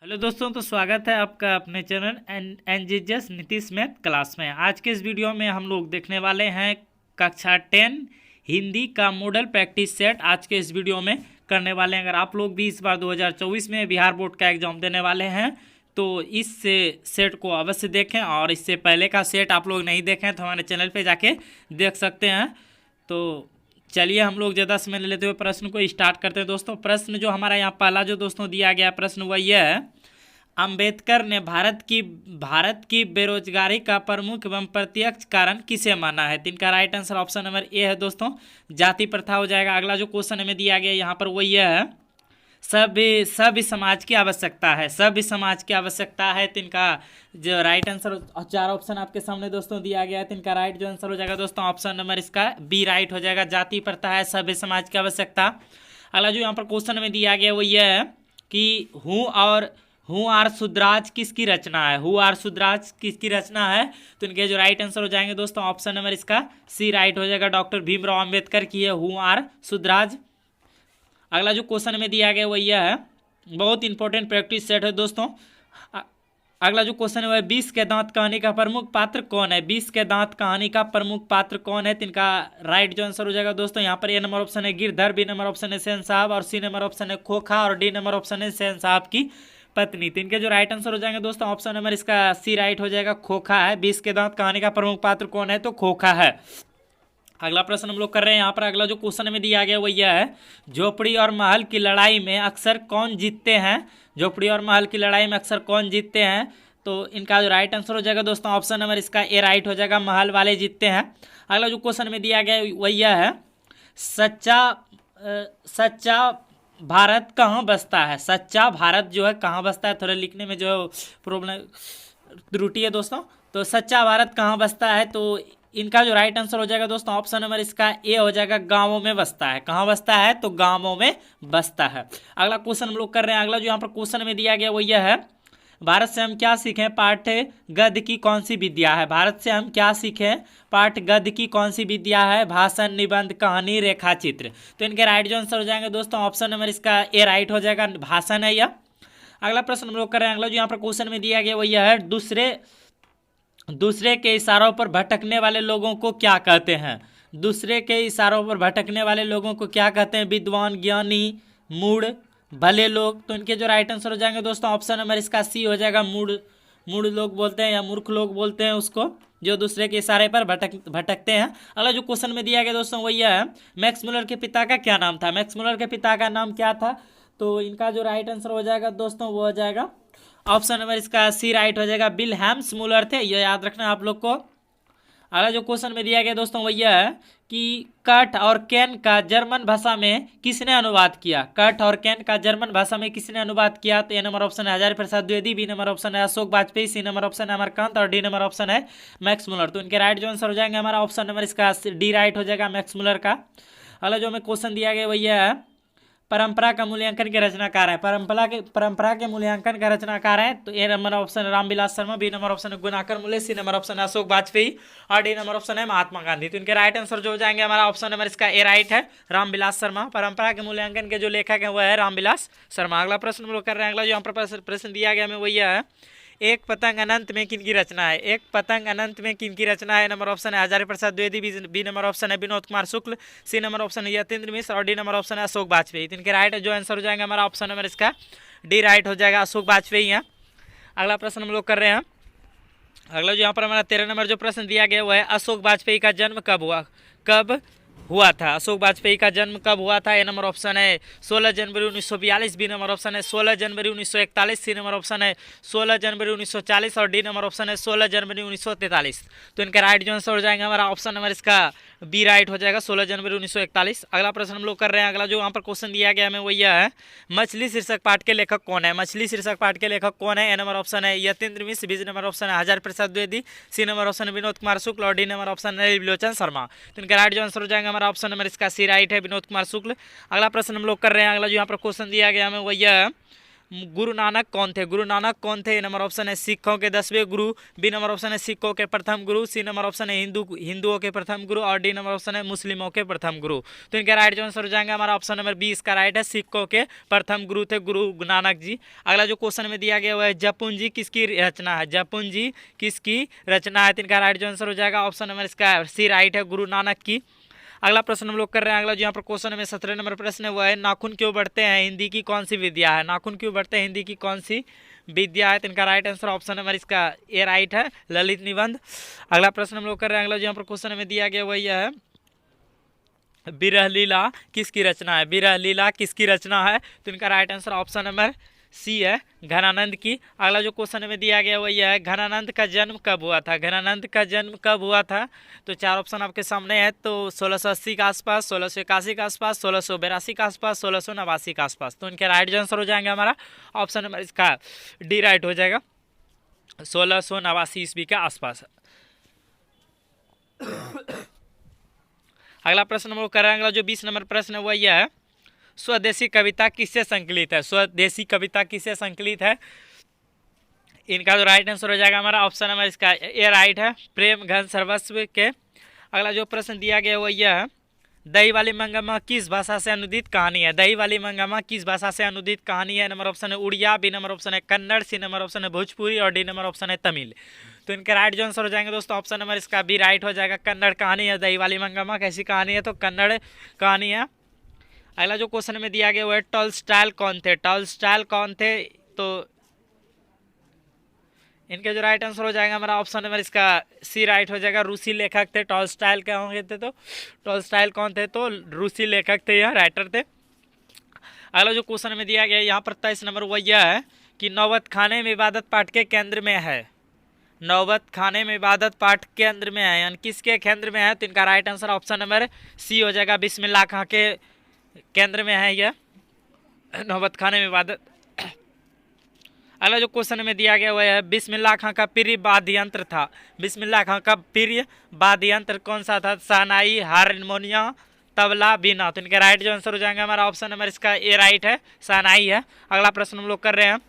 Hello दोस्तों, तो स्वागत है आपका अपने channel NGS Nitish math class में। आज के इस वीडियो में हम लोग देखने वाले हैं कक्षा 10 हिंदी का मॉडल प्रैक्टिस सेट। आज के इस वीडियो में करने वाले हैं। अगर आप लोग भी इस बार 2024 में बिहार बोर्ड का एग्जाम देने वाले हैं तो इस सेट को अवश्य देखें, और इससे पहले का सेट आप लोग नहीं देखें तो हमारे चैनल पर जाके देख सकते हैं। तो चलिए हम लोग ज़्यादा समय लेते हुए प्रश्न को स्टार्ट करते हैं। दोस्तों, प्रश्न जो हमारा यहाँ पहला जो दोस्तों दिया गया प्रश्न वह यह है, अंबेडकर ने भारत की बेरोजगारी का प्रमुख एवं प्रत्यक्ष कारण किसे माना है। तो इनका right answer option number A है दोस्तों, जाति प्रथा हो जाएगा। अगला जो क्वेश्चन हमें दिया गया यहाँ पर वो यह है, सभ्य समाज की आवश्यकता है। सभ्य समाज की आवश्यकता है। तो इनका जो राइट आंसर, चार ऑप्शन आपके सामने दोस्तों दिया गया है। तो इनका राइट जो आंसर हो जाएगा दोस्तों ऑप्शन नंबर इसका बी राइट हो जाएगा, जाति प्रथा है, सभ्य समाज की आवश्यकता। अगला जो यहाँ पर क्वेश्चन में दिया गया वो यह है कि हूँ आर सुद्राज किसकी रचना है। हूँ आर सुद्राज किसकी रचना है। तो इनके जो राइट आंसर हो जाएंगे दोस्तों ऑप्शन नंबर इसका सी राइट हो जाएगा, डॉक्टर भीमराव अंबेडकर की है हूँ आर सुद्राज। अगला जो क्वेश्चन में दिया गया वो यह है, बहुत इंपॉर्टेंट प्रैक्टिस सेट है दोस्तों। अगला जो क्वेश्चन है वह 20 के दांत कहानी का प्रमुख पात्र कौन है। 20 के दांत कहानी का प्रमुख पात्र कौन है। तो इनका राइट जो आंसर हो जाएगा दोस्तों यहाँ पर ए नंबर ऑप्शन है गिरधर, बी नंबर ऑप्शन है सेन साहब, और सी नंबर ऑप्शन है खोखा, और डी नंबर ऑप्शन है सेन साहब की पत्नी। तो इनके जो राइट आंसर हो जाएंगे दोस्तों ऑप्शन नंबर इसका सी राइट हो जाएगा, खोखा है। 20 के दांत कहानी का प्रमुख पात्र कौन है, तो खोखा है। अगला प्रश्न हम लोग कर रहे हैं यहाँ पर। अगला जो क्वेश्चन में दिया गया वो यह है, झोपड़ी और महल की लड़ाई में अक्सर कौन जीतते हैं। झोपड़ी और महल की लड़ाई में अक्सर कौन जीतते हैं। तो इनका जो राइट आंसर हो जाएगा दोस्तों ऑप्शन नंबर इसका ए राइट हो जाएगा, महल वाले जीतते हैं। अगला जो क्वेश्चन में दिया गया वो यह है, सच्चा भारत कहाँ बसता है। सच्चा भारत जो है कहाँ बसता है, थोड़ा लिखने में जो प्रॉब्लम त्रुटि है दोस्तों। तो सच्चा भारत कहाँ बसता है। तो इनका जो राइट आंसर हो जाएगा दोस्तों ऑप्शन नंबर इसका ए हो जाएगा, गांवों में बसता है। कहाँ बसता है, तो गांवों में बसता है। अगला क्वेश्चन हम लोग कर रहे हैं। अगला जो यहाँ पर क्वेश्चन में दिया गया वो यह है, भारत से हम क्या सीखें, पाठ्य गद्य की कौन सी विद्या है। भारत से हम क्या सीखें, पाठ्य गद्य की कौन सी विद्या है। भाषण, निबंध, कहानी, रेखा चित्र। तो इनके राइट जो आंसर हो जाएंगे दोस्तों ऑप्शन नंबर इसका ए राइट हो जाएगा, भाषण है यह। अगला प्रश्न हम लोग कर रहे हैं। अगला जो यहाँ पर क्वेश्चन में दिया गया वो यह है, दूसरे के इशारों पर भटकने वाले लोगों को क्या कहते हैं। दूसरे के इशारों पर भटकने वाले लोगों को क्या कहते हैं। विद्वान, ज्ञानी, मूढ़, भले लोग। तो इनके जो राइट आंसर हो जाएंगे दोस्तों ऑप्शन नंबर इसका सी हो जाएगा, मूढ़ लोग बोलते हैं या मूर्ख लोग बोलते हैं उसको, जो दूसरे के इशारे पर भटकते हैं। अगला जो क्वेश्चन में दिया गया दोस्तों वो यह है, मैक्स मुलर के पिता का क्या नाम था। मैक्स मुलर के पिता का नाम क्या था। तो इनका जो राइट आंसर हो जाएगा दोस्तों वो हो जाएगा ऑप्शन नंबर इसका सी राइट हो जाएगा, विल्हेम्स मुलर थे। ये याद रखना आप लोग को। अगला जो क्वेश्चन में दिया गया दोस्तों वो यह है कि कट और कैन का जर्मन भाषा में किसने अनुवाद किया। कट और कैन का जर्मन भाषा में किसने अनुवाद किया। तो ए नंबर ऑप्शन है Hazari Prasad Dwivedi, B number option है Ashok Vajpeyi, C number option है अमरकांत, और डी नंबर ऑप्शन है मैक्स मुलर। तो इनके राइट जो आंसर हो जाएंगे हमारा ऑप्शन नंबर इसका डी राइट हो जाएगा, मैक्स मुलर का। अगला जो हमें क्वेश्चन दिया गया वो यह है, परंपरा का मूल्यांकन के रचनाकार है। परंपरा के मूल्यांकन का रचनाकार है। तो ए नंबर ऑप्शन है Ramvilas Sharma, B number option है गुणाकर मूल्य, सी नंबर ऑप्शन है अशोक वाजपेयी, और डी नंबर ऑप्शन है महात्मा गांधी। तो इनके राइट आंसर जो हो जाएंगे हमारा ऑप्शन नंबर इसका ए राइट है, रामविलास शर्मा। परंपरा के मूल्यांकन के जो लेखक है वह है रामविलास शर्मा। अगला प्रश्न हम लोग कर रहे हैं। अगला जो यहाँ पर प्रश्न दिया गया हमें वो यह है, एक पतंग अनंत में किनकी रचना है। एक पतंग अनंत में किनकी रचना है। नंबर ऑप्शन है Hazari Prasad Dwivedi, B number option है विनोद कुमार शुक्ल, सी नंबर ऑप्शन है यतीन्द्र मिश्र, और डी नंबर ऑप्शन है अशोक वाजपेयी। तो इनके राइट जो आंसर हो जाएगा हमारा ऑप्शन नंबर इसका डी राइट हो जाएगा, अशोक वाजपेयी है। अगला प्रश्न हम लोग कर रहे हैं। अगला जो यहाँ पर हमारा 13 नंबर जो प्रश्न दिया गया वो है, अशोक वाजपेयी का जन्म कब हुआ था। अशोक वाजपेयी का जन्म कब हुआ था। ए नंबर ऑप्शन है 16 जनवरी 1942, बी नंबर ऑप्शन है 16 जनवरी 1941, सी नंबर ऑप्शन है 16 जनवरी 1940, और डी नंबर ऑप्शन है 16 जनवरी 1943। तो इनका राइट जो आंसर हो जाएगा हमारा ऑप्शन नंबर इसका बी राइट हो जाएगा, 16 जनवरी 1941। अगला प्रश्न हम लोग कर रहे हैं। अगला जो यहाँ पर क्वेश्चन दिया गया हमें वो यह है, मछली शीर्षक पाठ के लेखक कौन है। मछली शीर्षक पाठ के लेखक कौन है। ए नंबर ऑप्शन है यतीन्द्र मिश्र, बी नंबर ऑप्शन है हजारी प्रसाद द्विवेदी, सी नंबर ऑप्शन है विनोद कुमार शुक्ल, और डी नंबर ऑप्शन है विलोचन शर्मा। तो इनका राइट जो आंसर हो जाएगा हमारा ऑप्शन नंबर इसका सी राइट है, विनोद कुमार शुक्ल। अगला प्रश्न हम लोग कर रहे हैं। अगला जो यहाँ पर क्वेश्चन दिया गया हमें वो यह है, गुरु नानक कौन थे? गुरु नानक कौन थे? ए नंबर ऑप्शन है सिखों के 10वें गुरु। बी नंबर ऑप्शन है सिखों के प्रथम गुरु। सी नंबर ऑप्शन है हिंदुओं के प्रथम गुरु। और डी नंबर ऑप्शन है मुस्लिमों के प्रथम गुरु। तो इनका राइट जो आंसर हो जाएगा हमारा ऑप्शन नंबर बी इसका राइट है, सिखों के प्रथम गुरु थे गुरु नानक जी। अगला जो क्वेश्चन में दिया गया हुआ है जपुंजी किसकी रचना है? जपुंजी किसकी रचना है? तो इनका राइट जो आंसर हो जाएगा ऑप्शन नंबर इसका सी राइट है, गुरु नानक की। अगला प्रश्न हम लोग कर रहे हैं। अगला जो यहाँ पर क्वेश्चन में 17 नंबर प्रश्न है वो है नाखून क्यों बढ़ते हैं हिंदी की कौन सी विद्या है? नाखून क्यों बढ़ते हैं हिंदी की कौन सी विद्या है? तो इनका राइट आंसर ऑप्शन नंबर इसका ए राइट है, ललित निबंध। अगला प्रश्न हम लोग कर रहे हैं। अगला जो यहाँ पर क्वेश्चन में दिया गया वही है विरह लीला किसकी रचना है? विरह लीला किसकी रचना है? तो इनका right answer option number C है, घनानंद की। अगला जो क्वेश्चन में दिया गया वही है घनानंद का जन्म कब हुआ था? घनानंद का जन्म कब हुआ था? तो चार ऑप्शन आपके सामने है। तो 1680 के आसपास, 1681 के आसपास, 1682 के आसपास, 1689 के आसपास। तो इनके राइट आंसर हो जाएंगे हमारा ऑप्शन नंबर इसका डी राइट हो जाएगा, 1689 ईस्वी के आसपास। अगला प्रश्न हम लोग कर रहे हैं। अगला जो 20 नंबर प्रश्न है वह यह है स्वदेशी कविता किससे संकलित है? स्वदेशी कविता किससे संकलित है? इनका जो राइट आंसर हो जाएगा हमारा ऑप्शन नंबर इसका ए राइट है, प्रेम घन सर्वस्व के। अगला जो प्रश्न दिया गया वो यह है दही वाली मंगम्मा किस भाषा से अनुदित कहानी है? दही वाली मंगम्मा किस भाषा से अनुदित कहानी है? नंबर ऑप्शन है उड़िया, बी नंबर ऑप्शन है कन्नड़, सी नंबर ऑप्शन है भोजपुरी और डी नंबर ऑप्शन है तमिल। तो इनके राइट जो आंसर हो जाएंगे दोस्तों ऑप्शन नंबर इसका बी राइट हो जाएगा, कन्नड़ कहानी है दही वाली मंगम्मा। कैसी कहानी है? तो कन्नड़ कहानी है। अगला जो क्वेश्चन में दिया गया वो है टॉलस्टॉय कौन थे? टॉलस्टॉय कौन थे? तो इनके जो राइट आंसर हो जाएगा हमारा ऑप्शन नंबर इसका सी राइट हो जाएगा, रूसी लेखक थे। टॉलस्टॉय क्या होंगे थे? तो टॉलस्टॉय कौन थे? तो रूसी लेखक थे, यह राइटर थे। अगला जो क्वेश्चन में दिया गया यहाँ पर 23 नंबर वो यह है कि नौबत खाने में इबादत पाठ के केंद्र में है। नौबत खाने में इबादत पाठ केंद्र में है, यानी किसके केंद्र में है? तो इनका right answer option number C हो जाएगा, बिस्मिल्लाह खां के केंद्र में है यह नौबत खाने में इबादत। अगला जो क्वेश्चन में दिया गया हुआ है बिस्मिल्लाह खां का प्रिय वाद्य यंत्र था। बिस्मिल्लाह खां का प्रिय वाद्य यंत्र कौन सा था? शहनाई, हारमोनिया, तबला, बीना। तो इनके राइट जो आंसर हो जाएंगे हमारा ऑप्शन नंबर इसका ए राइट है, शहनाई है। अगला प्रश्न हम लोग कर रहे हैं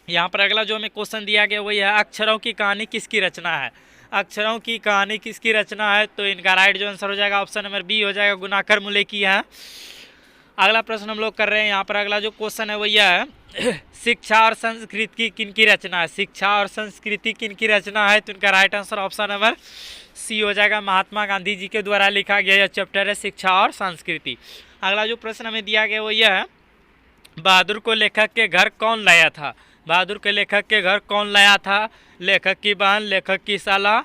यहाँ पर। अगला जो हमें क्वेश्चन दिया गया वही है अक्षरों की कहानी किसकी रचना है? अक्षरों की कहानी किसकी रचना है? तो इनका राइट जो आंसर हो जाएगा ऑप्शन नंबर बी हो जाएगा, गुनाकर मुले की है। अगला प्रश्न हम लोग कर रहे हैं यहाँ पर। अगला जो क्वेश्चन है वो यह है शिक्षा और संस्कृति किनकी रचना है? शिक्षा और संस्कृति किनकी रचना है? तो इनका right answer option number C हो जाएगा, महात्मा गांधी जी के द्वारा लिखा गया यह चैप्टर है शिक्षा और संस्कृति। अगला जो प्रश्न हमें दिया गया वो यह है बहादुर को लेखक के घर कौन लाया था? बहादुर के लेखक के घर कौन लाया था? लेखक की बहन, लेखक की साला,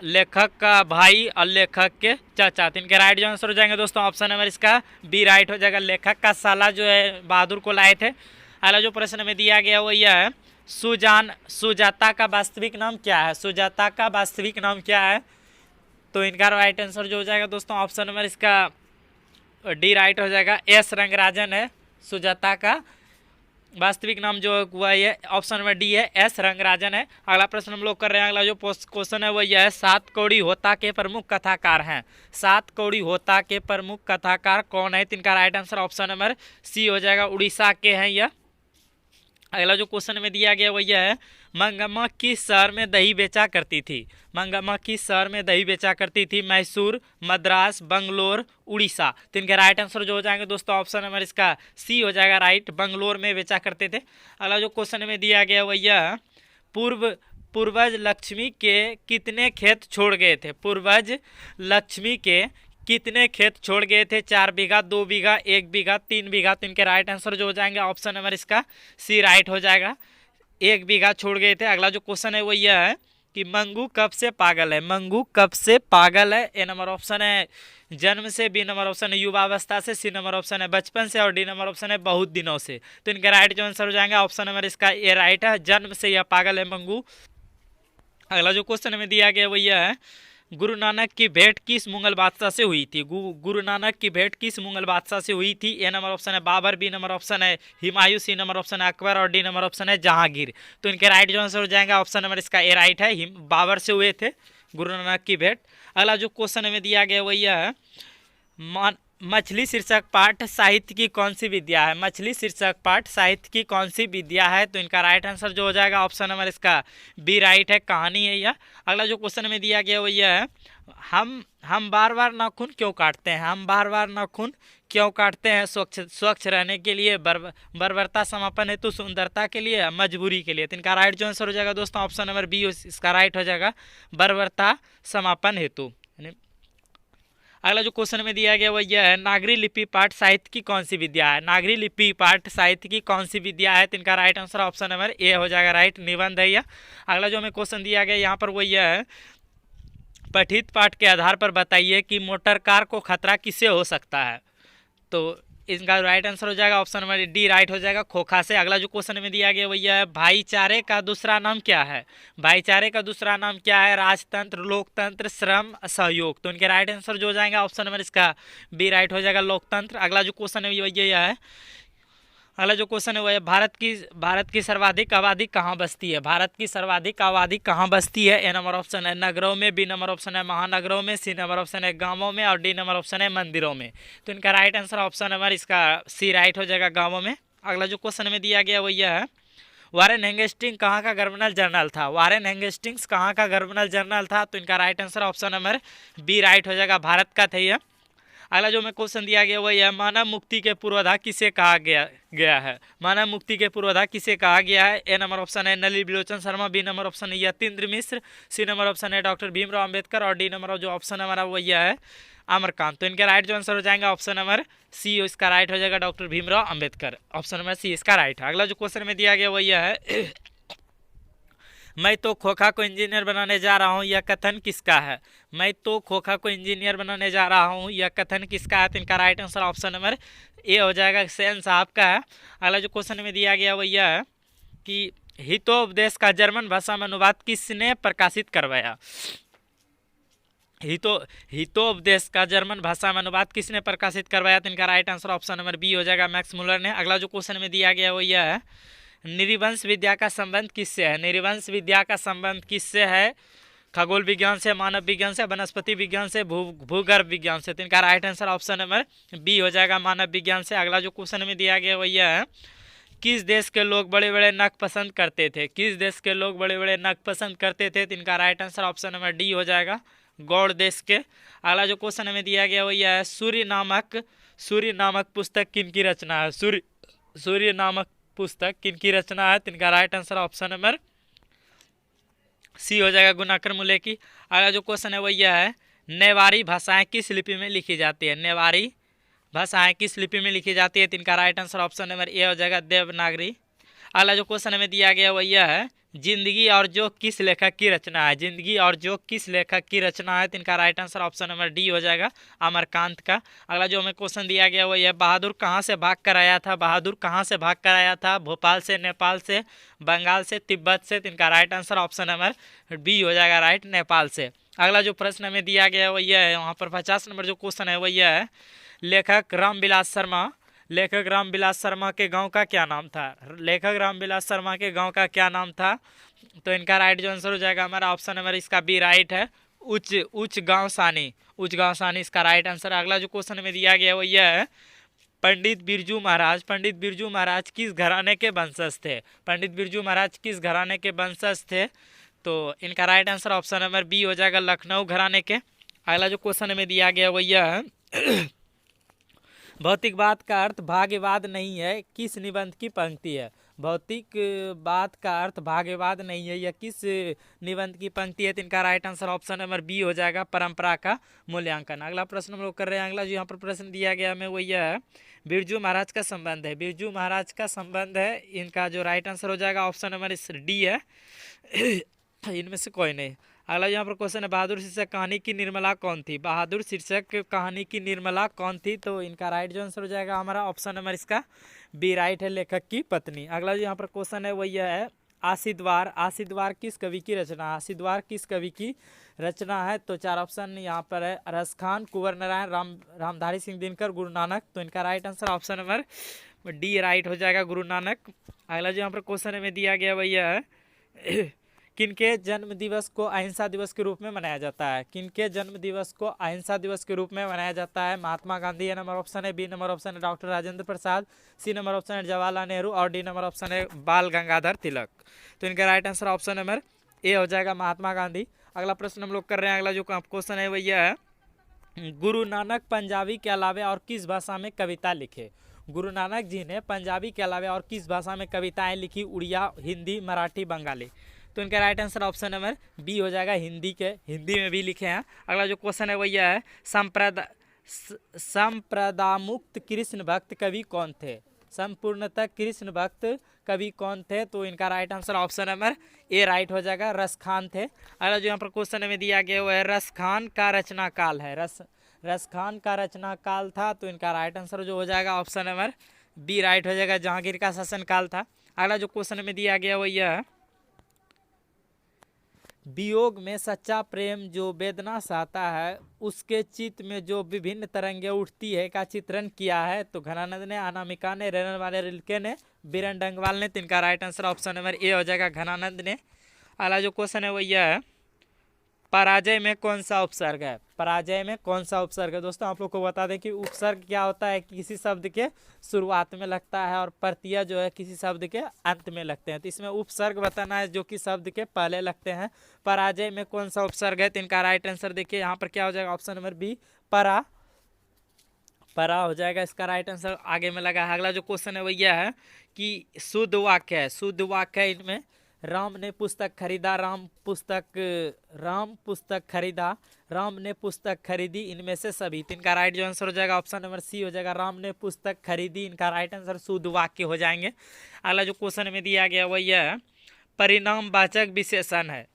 लेखक का भाई और लेखक के चाचा। तो इनके राइट जो आंसर हो जाएंगे दोस्तों ऑप्शन नंबर इसका बी राइट हो जाएगा, लेखक का साला जो है बहादुर को लाए थे। अगला जो प्रश्न में दिया गया वो यह है सुजाता का वास्तविक नाम क्या है? सुजाता का वास्तविक नाम क्या है? तो इनका राइट आंसर जो हो जाएगा दोस्तों ऑप्शन नंबर इसका डी राइट हो जाएगा, एस रंगराजन है सुजाता का वास्तविक नाम जो हुआ है ऑप्शन नंबर डी है, एस रंगराजन है। अगला प्रश्न हम लोग कर रहे हैं। अगला जो क्वेश्चन है वो यह है सात कौड़ी होता के प्रमुख कथाकार हैं। सात कौड़ी होता के प्रमुख कथाकार कौन है? इनका right answer option number C हो जाएगा, उड़ीसा के हैं यह। अगला जो क्वेश्चन में दिया गया वो यह है मंगम्मा किस शहर में दही बेचा करती थी? मंगम्मा किस शहर में दही बेचा करती थी? मैसूर, मद्रास, बंगलोर, उड़ीसा। तो इनके राइट आंसर जो हो जाएंगे दोस्तों ऑप्शन नंबर इसका सी हो जाएगा राइट, बंगलोर में बेचा करते थे। अगला जो क्वेश्चन में दिया गया वो यह पूर्वज लक्ष्मी के कितने खेत छोड़ गए थे? पूर्वज लक्ष्मी के कितने खेत छोड़ गए थे? 4 बीघा, 2 बीघा, 1 बीघा, 3 बीघा। तो इनके राइट आंसर जो हो जाएंगे ऑप्शन नंबर इसका सी राइट हो जाएगा, 1 बीघा छोड़ गए थे। अगला जो क्वेश्चन है वो यह है कि मंगू कब से पागल है? मंगू कब से पागल है? ए नंबर ऑप्शन है जन्म से, बी नंबर ऑप्शन है युवावस्था से, सी नंबर ऑप्शन है बचपन से और डी नंबर ऑप्शन है बहुत दिनों से। तो इनके राइट जो आंसर हो जाएंगे ऑप्शन नंबर इसका ए राइट है, जन्म से यह पागल है मंगू। अगला जो क्वेश्चन हमें दिया गया वो यह है गुरु नानक की भेंट किस मुगल बादशाह से हुई थी? गुरु नानक की भेंट किस मुगल बादशाह से हुई थी? ए नंबर ऑप्शन है बाबर, बी नंबर ऑप्शन है हुमायूं, सी नंबर ऑप्शन है अकबर और डी नंबर ऑप्शन है जहांगीर। तो इनके राइट जो आंसर हो जाएगा ऑप्शन नंबर इसका ए राइट है, बाबर से हुए थे गुरु नानक की भेंट। अगला जो क्वेश्चन हमें दिया गया वो यह है मछली शीर्षक पाठ साहित्य की कौन सी विद्या है? मछली शीर्षक पाठ साहित्य की कौन सी विद्या है? तो इनका राइट आंसर जो हो जाएगा ऑप्शन नंबर इसका बी राइट है, कहानी है यह। अगला जो क्वेश्चन में दिया गया वो यह है, हम बार बार नाखून क्यों काटते हैं? हम बार बार नाखून क्यों काटते हैं? स्वच्छ रहने के लिए, बर्बरता समापन हेतु, सुंदरता के लिए, मजबूरी के लिए। तो इनका राइट जो आंसर हो जाएगा दोस्तों ऑप्शन नंबर बी इसका राइट हो जाएगा, बर्बरता समापन हेतु। अगला जो क्वेश्चन में दिया गया वो यह है, नागरी लिपि पाठ साहित्य की कौन सी विद्या है? नागरी लिपि पाठ साहित्य की कौन सी विद्या है? तो इनका right answer option number A हो जाएगा, राइट, निबंध है यह। अगला जो हमें क्वेश्चन दिया गया यहाँ पर वो यह है, पठित पाठ के आधार पर बताइए कि मोटर कार को खतरा किससे हो सकता है? तो इसका राइट आंसर हो जाएगा ऑप्शन नंबर डी राइट हो जाएगा, खोखा से। अगला जो क्वेश्चन में दिया गया वो यह है, भाईचारे का दूसरा नाम क्या है? भाईचारे का दूसरा नाम क्या है? राजतंत्र, लोकतंत्र, श्रम, सहयोग। तो इनके राइट आंसर जो हो जाएगा ऑप्शन नंबर इसका बी राइट हो जाएगा, लोकतंत्र। अगला जो क्वेश्चन है वो यह है, अगला जो क्वेश्चन है वो है, भारत की सर्वाधिक आबादी कहाँ बसती है? भारत की सर्वाधिक आबादी कहाँ बसती है? ए नंबर ऑप्शन है नगरों में, बी नंबर ऑप्शन है महानगरों में, सी नंबर ऑप्शन है गांवों में, और डी नंबर ऑप्शन है मंदिरों में। तो इनका राइट आंसर ऑप्शन नंबर इसका सी राइट हो जाएगा, गांवों में। अगला जो क्वेश्चन में दिया गया वो यह है, वारेन हेस्टिंग्स कहाँ का गवर्नर जनरल था? वारेन हेस्टिंग्स कहाँ का गवर्नर जनरल था? तो इनका right answer option number B right हो जाएगा, भारत का था यह। अगला जो मैं क्वेश्चन दिया गया वो यह, मानव मुक्ति के पूर्वधा किसे कहा गया है? मानव मुक्ति के पूर्वधा किसे कहा गया है? ए नंबर ऑप्शन है नलिनी बिलोचन शर्मा, बी नंबर ऑप्शन है यतीन्द्र मिश्र, सी नंबर ऑप्शन है डॉक्टर भीमराव अंबेडकर, और डी नंबर जो ऑप्शन हमारा वो यह है अमरकांत। तो इनका राइट जो आंसर हो जाएगा ऑप्शन नंबर सी इसका राइट हो जाएगा, doctor Bhimrao Ambedkar. Option number C इसका राइट है। अगला जो क्वेश्चन में दिया गया वो यह है, मैं तो खोखा को इंजीनियर बनाने जा रहा हूँ, यह कथन किसका है? मैं तो खोखा को इंजीनियर बनाने जा रहा हूँ, यह कथन किसका है? तो इनका right answer option number A हो जाएगा, सेन साहब का है। अगला जो क्वेश्चन में दिया गया वो यह है कि हितोपदेश का जर्मन भाषा में अनुवाद किसने प्रकाशित करवाया? हितोपदेश का जर्मन भाषा में अनुवाद किसने प्रकाशित करवाया? तो इनका right answer option number B हो जाएगा, मैक्स मुलर ने। अगला जो क्वेश्चन में दिया गया वो यह है, नृवंश विद्या का संबंध किससे है? नृवंश विद्या का संबंध किससे है? खगोल विज्ञान से, मानव विज्ञान से, वनस्पति विज्ञान से, भूगर्भ विज्ञान से। तो इनका right answer option number B हो जाएगा, मानव विज्ञान से। अगला जो क्वेश्चन में दिया गया वो यह है, किस देश के लोग बड़े बड़े नख पसंद करते थे? किस देश के लोग बड़े बड़े नख पसंद करते थे? तो इनका right answer option number D हो जाएगा, गौड़ देश के। अगला जो क्वेश्चन में दिया गया वो यह है, सूर्य नामक पुस्तक किनकी रचना है? सूर्य नामक पुस्तक किनकी रचना है? तो इनका right answer option number C हो जाएगा, गुणाकर मुले की। अगला जो क्वेश्चन है वो यह है, नेवारी भाषाएं किस लिपि में लिखी जाती है? नेवारी भाषाएं किस लिपि में लिखी जाती है? तो इनका right answer option number A हो जाएगा, देवनागरी। अगला जो क्वेश्चन हमें दिया गया वो यह है, जिंदगी और जोक किस लेखक की रचना है? जिंदगी और जोक किस लेखक की रचना है? तो इनका right answer option number D हो जाएगा, अमरकांत का। अगला जो हमें क्वेश्चन दिया गया वो यह, बहादुर कहाँ से भाग कर आया था? बहादुर कहाँ से भाग कर आया था? भोपाल से, नेपाल से, बंगाल से, तिब्बत से। तो इनका right answer option number B हो जाएगा, राइट, नेपाल से। अगला जो प्रश्न हमें दिया गया वो यह है, वहाँ पर 50 नंबर जो क्वेश्चन है वो यह है, लेखक रामविलास शर्मा के गांव का क्या नाम था? लेखक रामविलास शर्मा के गांव का क्या नाम था? तो इनका राइट जो आंसर हो जाएगा हमारा ऑप्शन नंबर इसका बी राइट है, उच्च गांव सानी इसका राइट आंसर। अगला जो क्वेश्चन में दिया गया वो यह है, पंडित बिरजू महाराज किस घराने के वंशज थे? पंडित बिरजू महाराज किस घराने के वंशज थे? तो इनका right answer option number B हो जाएगा, लखनऊ घराने के। अगला जो क्वेश्चन में दिया गया वो यह है, भौतिकवाद का अर्थ भाग्यवाद नहीं है, किस निबंध की पंक्ति है? भौतिकवाद का अर्थ भाग्यवाद नहीं है, यह किस निबंध की पंक्ति है? तो इनका right answer option number B हो जाएगा, परंपरा का मूल्यांकन। अगला प्रश्न हम लोग कर रहे हैं। अगला जो यहाँ पर प्रश्न दिया गया हमें वो यह है, बिरजू महाराज का संबंध है, इनका जो राइट आंसर हो जाएगा ऑप्शन नंबर डी है, इनमें से कोई नहीं। अगला यहाँ पर क्वेश्चन है, बहादुर शीर्षक कहानी की निर्मला कौन थी? बहादुर शीर्षक कहानी की निर्मला कौन थी? तो इनका राइट जो आंसर हो जाएगा हमारा ऑप्शन नंबर इसका बी राइट है, लेखक की पत्नी। अगला जो यहाँ पर क्वेश्चन है वो यह है, आशीद्वार किस कवि की रचना? आशीद्वार किस कवि की रचना है? तो चार ऑप्शन यहाँ पर है, अरस खान, कुंवर नारायण, रामधारी सिंह दिनकर, गुरु नानक। तो इनका right answer option number D right हो जाएगा, गुरु नानक। अगला जो यहाँ पर क्वेश्चन में दिया गया वो यह है किनके जन्म दिवस को अहिंसा दिवस के रूप में मनाया जाता है? किनके जन्म दिवस को अहिंसा दिवस के रूप में मनाया जाता है? महात्मा गांधी, ए नंबर ऑप्शन है। बी नंबर ऑप्शन है डॉक्टर राजेंद्र प्रसाद। सी नंबर ऑप्शन है जवाहरलाल नेहरू। और डी नंबर ऑप्शन है बाल गंगाधर तिलक। तो इनका right answer option number A हो जाएगा, महात्मा गांधी। अगला प्रश्न हम लोग कर रहे हैं। अगला जो क्वेश्चन है वो यह है, गुरु नानक पंजाबी के अलावा और किस भाषा में कविता लिखे? गुरु नानक जी ने पंजाबी के अलावा और किस भाषा में कविताएं लिखी? उड़िया, हिंदी, मराठी, बंगाली। तो इनका right answer option number B हो जाएगा, हिंदी में भी लिखे हैं। अगला जो क्वेश्चन है वो यह है, संप्रदामुक्त कृष्ण भक्त कवि कौन थे? संपूर्णतः कृष्ण भक्त कवि कौन थे? तो इनका right answer option number A right हो जाएगा, रसखान थे। अगला जो यहाँ पर क्वेश्चन में दिया गया वो है, रसखान का रचना काल है। रसखान का रचना काल था। तो इनका राइट आंसर जो हो जाएगा ऑप्शन नंबर बी राइट हो जाएगा, जहांगीर का शासन काल था। अगला जो क्वेश्चन में दिया गया वो यह है, वियोग में सच्चा प्रेम जो वेदना सहता है उसके चित्त में जो विभिन्न तरंगे उठती है का चित्रण किया है? तो घनानंद ने, अनामिका ने, रेणन वाले रिल्के ने, बीरन डंगवाल ने। तो इनका right answer option number A हो जाएगा, घनानंद ने। अगला जो क्वेश्चन है वो यह है, पराजय में कौन सा उपसर्ग है? पराजय में कौन सा उपसर्ग है? दोस्तों आप लोग को बता दें कि उपसर्ग क्या होता है, किसी शब्द के शुरुआत में लगता है और प्रत्यय जो है किसी शब्द के अंत में लगते हैं। तो इसमें उपसर्ग बताना है जो कि शब्द के पहले लगते हैं। पराजय में कौन सा उपसर्ग है? तो इनका राइट आंसर देखिए यहाँ पर क्या हो जाएगा, ऑप्शन नंबर बी, परा हो जाएगा, इसका राइट आंसर आगे में लगा है। अगला जो क्वेश्चन है वो यह है कि शुद्ध वाक्य है, शुद्ध वाक्य है इनमें, राम ने पुस्तक खरीदा, राम पुस्तक खरीदा, राम ने पुस्तक खरीदी, इनमें से सभी। तो इनका राइट जो आंसर हो जाएगा ऑप्शन नंबर सी हो जाएगा, राम ने पुस्तक खरीदी। इनका राइट आंसर शुद्ध वाक्य हो जाएंगे। अगला जो क्वेश्चन में दिया गया वो यह है, परिणामवाचक विशेषण है,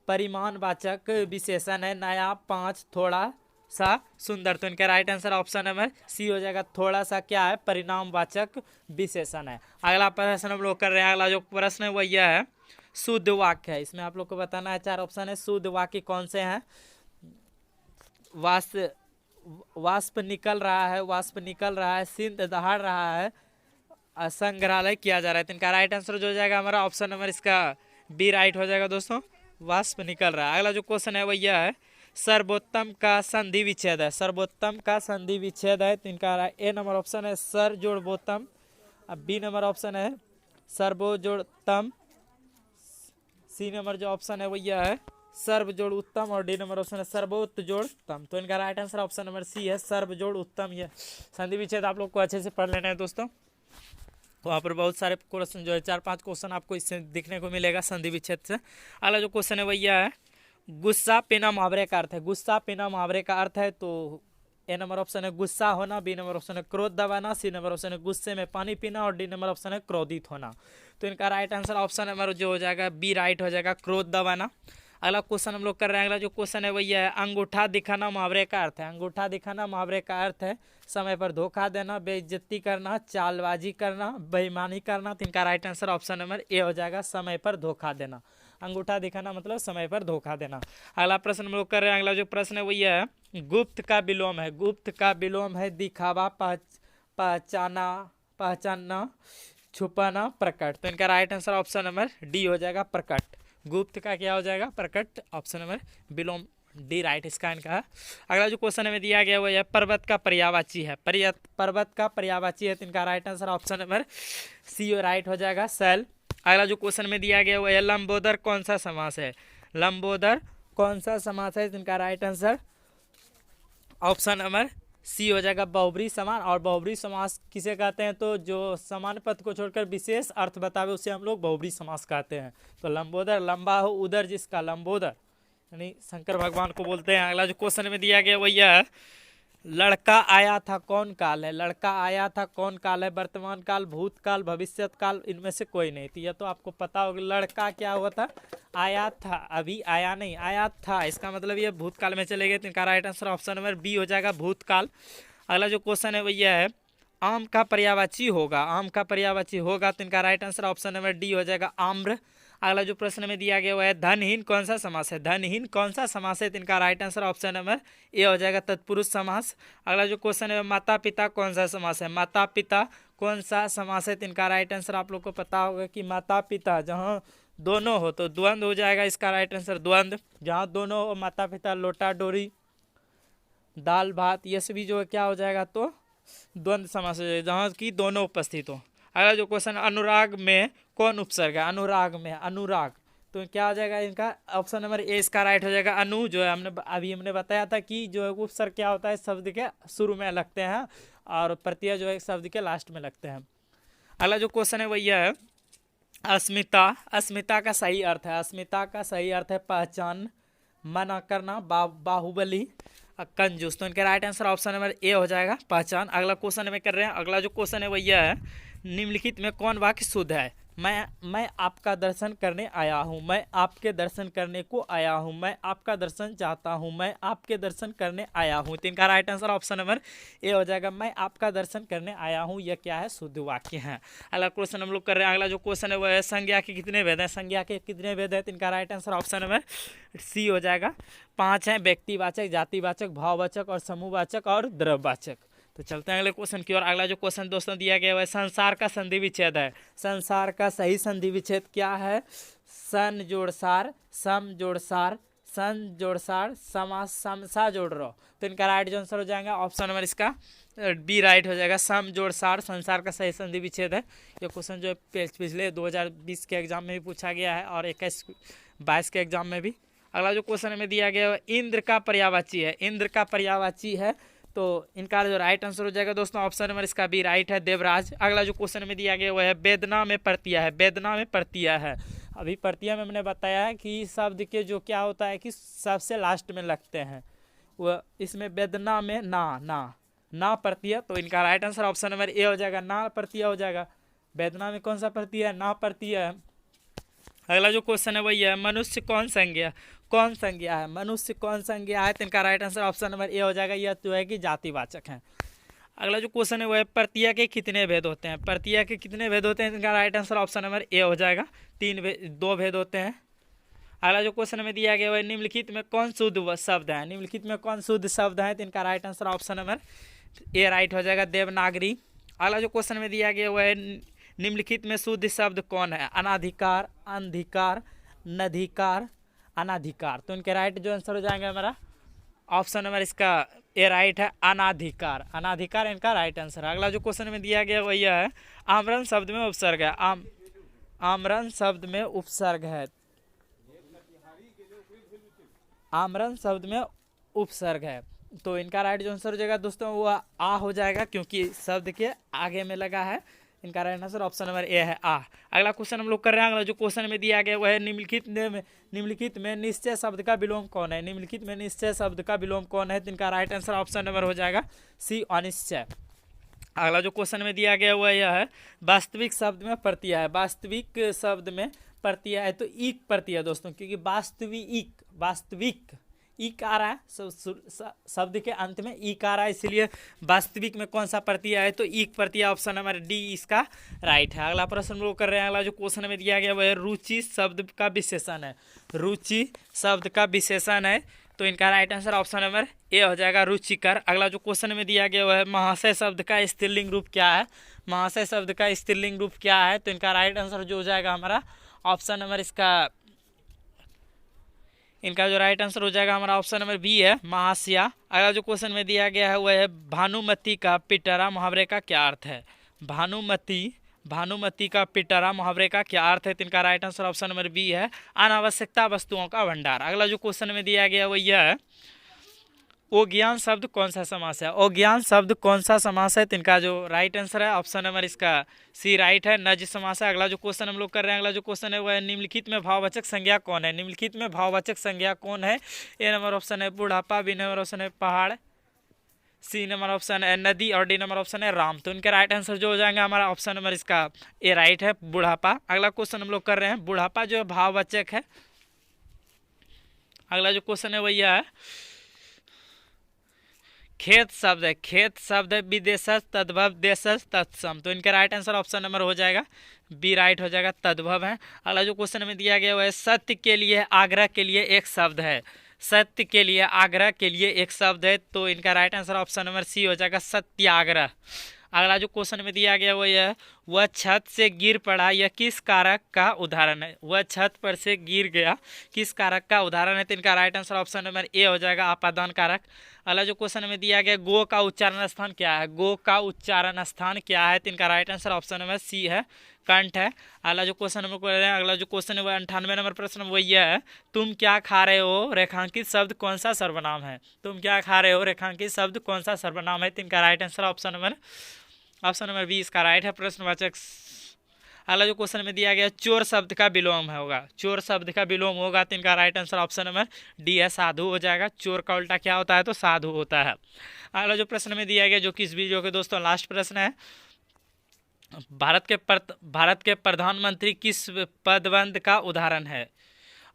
परिमाणवाचक विशेषण है, नया, पाँच, थोड़ा सा, सुंदर। तो इनका right answer option number C हो जाएगा, थोड़ा सा क्या है, परिणामवाचक विशेषण है। अगला प्रश्न हम लोग कर रहे हैं। अगला जो प्रश्न है वो यह है, शुद्ध वाक्य है। इसमें आप लोग को बताना है, 4 ऑप्शन है, शुद्ध वाक्य कौन से हैं? वाष्प निकल रहा है, सिंध दहाड़ रहा है, संग्रहालय किया जा रहा है। तो इनका राइट आंसर जो हो जाएगा हमारा ऑप्शन नंबर इसका बी राइट हो जाएगा दोस्तों, वाष्प निकल रहा है। अगला जो क्वेश्चन है वो यह है, सर्वोत्तम का संधि विच्छेद है, सर्वोत्तम का संधि विच्छेद है। तो इनका ए नंबर ऑप्शन है सर जोड़ बोतम, अब बी नंबर ऑप्शन है सर्वो जोड़ तम, सी नंबर जो ऑप्शन है वो यह है सर्व जोड़ उत्तम, और डी नंबर ऑप्शन है सर्वोत्त जोड़ तम। तो इनका right answer option number C है, सर्व जोड़ उत्तम। ये संधि विच्छेद आप लोग को अच्छे से पढ़ लेना है दोस्तों। वहाँ पर बहुत सारे क्वेश्चन जो है 4-5 क्वेश्चन आपको इससे दिखने को मिलेगा संधि विच्छेद से। अगला जो क्वेश्चन है वो यह है, गुस्सा पीना मुहावरे का अर्थ है, गुस्सा पीना मुहावरे का अर्थ है। तो ए नंबर ऑप्शन है गुस्सा होना, बी नंबर ऑप्शन है क्रोध दबाना, सी नंबर ऑप्शन है गुस्से में पानी पीना, और डी नंबर ऑप्शन है क्रोधित होना। तो इनका राइट आंसर ऑप्शन नंबर जो हो जाएगा बी राइट हो जाएगा, क्रोध दबाना। अगला क्वेश्चन हम लोग कर रहे हैं। अगला जो क्वेश्चन है वो यह है, अंगूठा दिखाना मुहावरे का अर्थ है, अंगूठा दिखाना मुहावरे का अर्थ है समय पर धोखा देना, बेइज्जती करना, चालबाजी करना, बेईमानी करना। तो इनका right answer option number A हो जाएगा, समय पर धोखा देना। अंगूठा दिखाना मतलब समय पर धोखा देना। अगला प्रश्न हम लोग कर रहे हैं। अगला जो प्रश्न है वो यह है, गुप्त का विलोम है, गुप्त का विलोम है दिखावा, पहचानना, छुपाना, प्रकट। तो इनका right answer option number D हो जाएगा, प्रकट। गुप्त का क्या हो जाएगा, प्रकट। ऑप्शन नंबर विलोम डी राइट इसका इनका है। अगला जो क्वेश्चन में दिया गया वो है, पर्वत का पर्यायवाची है, पर्वत का पर्यायवाची है। तो इनका right answer option number C right हो जाएगा, शैल। अगला जो क्वेश्चन में दिया गया वो है, लंबोदर कौन सा समास है, लंबोदर कौन सा समास है? इनका right answer option number C हो जाएगा, बहुब्री समान। और बहुब्री समास किसे कहते हैं? तो जो समान पद को छोड़कर विशेष अर्थ बतावे उसे हम लोग बहुब्री समास कहते हैं। तो लंबोदर, लंबा हो उदर जिसका, लंबोदर यानी शंकर भगवान को बोलते हैं। अगला जो क्वेश्चन में दिया गया वो यह है, लड़का आया था कौन काल है, लड़का आया था कौन काल है? वर्तमान काल, भूतकाल, भविष्यत काल, इनमें से कोई नहीं। तो यह तो आपको पता होगा, लड़का क्या हुआ था, आया था, अभी आया नहीं, आया था, इसका मतलब ये भूतकाल में चले गए। तो इनका right answer option number B हो जाएगा, भूतकाल। अगला जो क्वेश्चन है वो यह है, आम का पर्यायवाची होगा, आम का पर्यायवाची होगा। तो इनका right answer option number D हो जाएगा, आम्र। अगला जो प्रश्न में दिया गया वो है, धनहीन कौन सा समास है, धनहीन कौन सा समास है? तो इनका right answer option number A हो जाएगा, तत्पुरुष समास। अगला जो क्वेश्चन है, माता पिता कौन सा समास है, माता पिता कौन सा समास है? तो इनका राइट आंसर आप लोग को पता होगा कि माता पिता, जहाँ दोनों हो तो द्वंद्व हो जाएगा इसका राइट आंसर द्वंद्व। जहाँ दोनों हो, माता पिता, लोटा डोरी, दाल भात, ये सभी जो है क्या हो जाएगा तो द्वंद्व समास हो जाएगा, जहाँ की दोनों उपस्थित हो। अगला जो क्वेश्चन, अनुराग में कौन उपसर्ग है? अनुराग में, अनुराग, तो क्या हो जाएगा इनका ऑप्शन नंबर ए इसका राइट हो जाएगा। अनु जो है हमने बताया था कि जो है उपसर्ग क्या होता है, शब्द के शुरू में लगते हैं और प्रत्यय जो है शब्द के लास्ट में लगते हैं। अगला जो क्वेश्चन है वो यह है, अस्मिता, अस्मिता का सही अर्थ है, अस्मिता का सही अर्थ है पहचान, मना करना, बाहुबली, कंजूस। तो इनका right answer option number A हो जाएगा, पहचान। अगला क्वेश्चन में कर रहे हैं, अगला जो क्वेश्चन है वो यह है, निम्नलिखित में कौन वाक्य शुद्ध है? मैं आपका दर्शन करने आया हूँ, मैं आपके दर्शन करने को आया हूँ, मैं आपका दर्शन चाहता हूँ, मैं आपके दर्शन करने आया हूँ। तो इनका right answer option number A हो जाएगा, मैं आपका दर्शन करने आया हूँ। यह क्या है? शुद्ध वाक्य है। अगला क्वेश्चन हम लोग कर रहे हैं, अगला जो क्वेश्चन है वह है, संज्ञा के कितने भेद हैं? संज्ञा के कितने भेद हैं? तो इनका right answer option number C हो जाएगा, 5 हैं, व्यक्तिवाचक, जातिवाचक, भाववाचक और समूहवाचक और द्रव्यवाचक। तो चलते हैं अगले क्वेश्चन की ओर। अगला जो क्वेश्चन दोस्तों दिया गया है संसार का संधि विच्छेद है। संसार का सही संधि विच्छेद क्या है? सन जोड़ सार, सम जोड़ सार, सन जोड़ सार, समा सम सा जोड़ रो। तो इनका राइट जो आंसर हो जाएगा ऑप्शन नंबर इसका बी राइट हो जाएगा, सम जोड़ सार संसार का सही संधि विच्छेद है। ये क्वेश्चन जो पिछले 2020 के एग्जाम में भी पूछा गया है और 21-22 के एग्जाम में भी। अगला जो क्वेश्चन में दिया गया है इंद्र का पर्यायवाची है, इंद्र का पर्यायवाची है। तो इनका जो राइट आंसर हो जाएगा दोस्तों ऑप्शन नंबर इसका भी राइट है, देवराज। अगला जो क्वेश्चन में दिया गया वह है वेदना में प्रत्यय है, वेदना में प्रत्यय है। अभी प्रत्यय में मैंने बताया है कि शब्द के जो क्या होता है कि सबसे लास्ट में लगते हैं, वह इसमें वेदना में ना प्रत्यय। तो इनका right answer option number A हो जाएगा, ना प्रत्यय हो जाएगा। वेदना में कौन सा प्रत्यय है? ना प्रत्यय है। अगला जो क्वेश्चन है वही है, मनुष्य कौन संज्ञा है? मनुष्य कौन संज्ञा है? तो इनका right answer option number A हो जाएगा, यह जो है कि जातिवाचक है। अगला जो क्वेश्चन है वह है, प्रत्यय के कितने भेद होते हैं? प्रत्यय के कितने भेद होते हैं? इनका right answer option number A हो जाएगा, 2 भेद होते हैं। अगला जो क्वेश्चन में दिया गया है, निम्नलिखित में कौन शुद्ध शब्द है? निम्नलिखित में कौन शुद्ध शब्द है? तो इनका right answer option number A right हो जाएगा, देवनागरी। अगला जो क्वेश्चन में दिया गया वह है, निम्नलिखित में शुद्ध शब्द कौन है? अनाधिकार, अंधिकार, नधिकार, अनाधिकार। तो इनके राइट जो आंसर हो जाएंगे हमारा ऑप्शन नंबर इसका ए राइट है, अनाधिकार। अनाधिकार इनका राइट आंसर है। अगला जो क्वेश्चन में दिया गया वह यह है, आमरण शब्द में उपसर्ग है। आमरण शब्द में उपसर्ग है, आमरण शब्द में उपसर्ग है। तो इनका राइट जो आंसर हो जाएगा दोस्तों वो आ हो जाएगा, क्योंकि शब्द के आगे में लगा है। इनका right answer option number A है, आ। अगला क्वेश्चन हम लोग कर रहे हैं, अगला जो क्वेश्चन में दिया गया वह है, निम्नलिखित में निश्चय शब्द का विलोम कौन है? निम्नलिखित में निश्चय शब्द का विलोम कौन है? तो इनका राइट आंसर ऑप्शन नंबर हो जाएगा सी, अनिश्चय। अगला जो क्वेश्चन में दिया गया वह यह है, वास्तविक शब्द में प्रत्यय है। वास्तविक शब्द में प्रत्यय है तो ईक प्रत्यय दोस्तों, क्योंकि वास्तविक ईक आ रहा है, शब्द के अंत में ईक आ रहा है, इसलिए वास्तविक में कौन सा प्रत्यय है? तो ईक प्रत्यय, ऑप्शन नंबर डी इसका राइट है। अगला प्रश्न हम लोग कर रहे हैं, अगला जो क्वेश्चन में दिया गया वह है, रुचि शब्द का विशेषण है। रुचि शब्द का विशेषण है, तो इनका right answer option number A हो जाएगा, रुचिकर। अगला जो क्वेश्चन में दिया गया वह है, महाशय शब्द का स्त्रीलिंग रूप क्या है? महाशय शब्द का स्त्रीलिंग रूप क्या है? तो इनका राइट आंसर जो हो जाएगा हमारा ऑप्शन नंबर इनका जो राइट आंसर हो जाएगा हमारा ऑप्शन नंबर बी है, महाशया। अगला जो क्वेश्चन में दिया गया है वह है, भानुमति का पिटारा मुहावरे का क्या अर्थ है? भानुमति का पिटारा मुहावरे का क्या अर्थ है? तो इनका right answer option number B है, अनावश्यकता वस्तुओं का भंडार। अगला जो क्वेश्चन में दिया गया वह यह है, अज्ञान शब्द कौन सा समास है? अज्ञान शब्द कौन सा समास है? तो इनका जो राइट आंसर है ऑप्शन नंबर इसका सी राइट है, नज समास है। अगला जो क्वेश्चन हम लोग कर रहे हैं, अगला जो क्वेश्चन है वह है, निम्नलिखित में भाववाचक संज्ञा कौन है? निम्नलिखित में भाववाचक संज्ञा कौन है? ए नंबर ऑप्शन है बुढ़ापा, बी नंबर ऑप्शन है पहाड़, सी नंबर ऑप्शन है नदी और डी नंबर ऑप्शन है राम। तो इनके राइट आंसर जो हो जाएंगे हमारा ऑप्शन नंबर इसका ए राइट है, बुढ़ापा। अगला क्वेश्चन हम लोग कर रहे हैं, बुढ़ापा जो है भाववाचक है। अगला जो क्वेश्चन है वह यह है, खेत शब्द है, खेत शब्द है विदेशज तद्भव देशज तत्सम। तो इनका राइट आंसर ऑप्शन नंबर हो जाएगा बी राइट हो जाएगा, तद्भव है। अगला जो क्वेश्चन में दिया गया है, सत्य के लिए आग्रह के लिए एक शब्द है। सत्य के लिए आग्रह के लिए एक शब्द है, तो इनका right answer option number C हो जाएगा, सत्याग्रह। अगला जो क्वेश्चन में दिया गया वो यह, वह छत से गिर पड़ा, यह किस कारक का उदाहरण है। वह छत पर से गिर गया, किस कारक का उदाहरण है। तो इनका right answer option number A हो जाएगा, आपादान कारक। अगला जो क्वेश्चन में दिया गया, गो का उच्चारण स्थान क्या है। गो का उच्चारण स्थान क्या है। तो इनका right answer option number C है, कंठ है। अगला जो क्वेश्चन नंबर अगला जो क्वेश्चन है वो 98 नंबर प्रश्न वो यह है, तुम क्या खा रहे हो रेखांकित शब्द कौन सा सर्वनाम है। तुम क्या खा रहे हो रेखांकित शब्द कौन सा सर्वनाम है। तो इनका right answer option number B इसका राइट है, प्रश्नवाचक। अगला जो क्वेश्चन में दिया गया, चोर शब्द का विलोम होगा। चोर शब्द का विलोम होगा। तो इनका right answer option number D है, साधु हो जाएगा। चोर का उल्टा क्या होता है, तो साधु होता है। अगला जो प्रश्न में दिया गया, जो कि इस वीडियो के दोस्तों लास्ट प्रश्न है, भारत के प्रधानमंत्री किस पदबंध का उदाहरण है।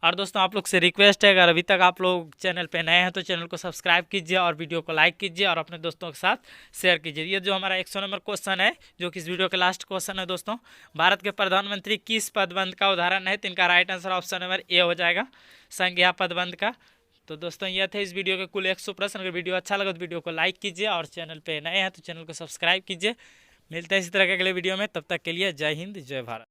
और दोस्तों आप लोग से रिक्वेस्ट है, अगर अभी तक आप लोग चैनल पे नए हैं तो चैनल को सब्सक्राइब कीजिए और वीडियो को लाइक कीजिए और अपने दोस्तों के साथ शेयर कीजिए। ये जो हमारा 100 नंबर क्वेश्चन है, जो कि इस वीडियो का लास्ट क्वेश्चन है दोस्तों, भारत के प्रधानमंत्री किस पदबंध का उदाहरण है। तो इनका right answer option number A हो जाएगा, संज्ञा पदबंध का। तो दोस्तों ये थे इस वीडियो के कुल 100 प्रश्न। अगर वीडियो अच्छा लगा तो वीडियो को लाइक कीजिए और चैनल पर नए हैं तो चैनल को सब्सक्राइब कीजिए। मिलते हैं इसी तरह के अगले वीडियो में, तब तक के लिए जय हिंद जय भारत।